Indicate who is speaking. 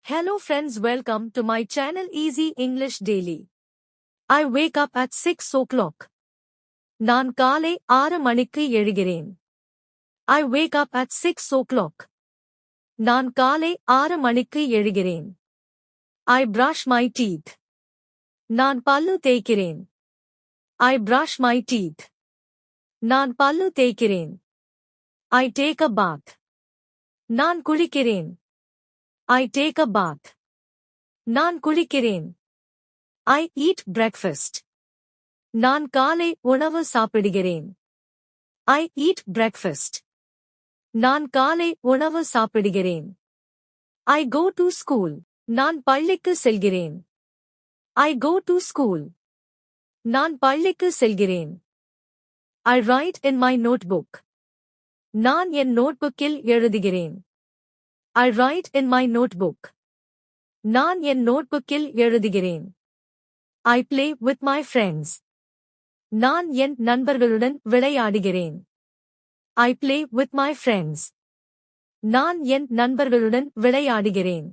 Speaker 1: Hello friends, welcome to my channel Easy English Daily. I wake up at 6 o'clock. நான் காலை 6 மணிக்கு எழுகிறேன். I wake up at 6 o'clock. நான் காலை 6 மணிக்கு எழுகிறேன். I brush my teeth. நான் பல்லு தேய்க்கிறேன். I brush my teeth. நான் பல்லு தேய்க்கிறேன். I take a bath. நான் குளிக்கிறேன். I take a bath. நான் குளிக்கிறேன். I eat breakfast. நான் காலை உணவு சாப்பிடுகிறேன். I eat breakfast. நான் காலை உணவு சாப்பிடுகிறேன். I go to school. நான் பள்ளிக்கு செல்கிறேன். I go to school. நான் பள்ளிக்கு செல்கிறேன். I write in my notebook. நான் என் நோட்புக்கில் எழுதுகிறேன். I write in my notebook. நான் என் நோட்புக்கில் எழுதுகிறேன். I play with my friends. நான் என் நண்பர்களுடன் விளையாடுகிறேன். I play with my friends. நான் என் நண்பர்களுடன் விளையாடுகிறேன்.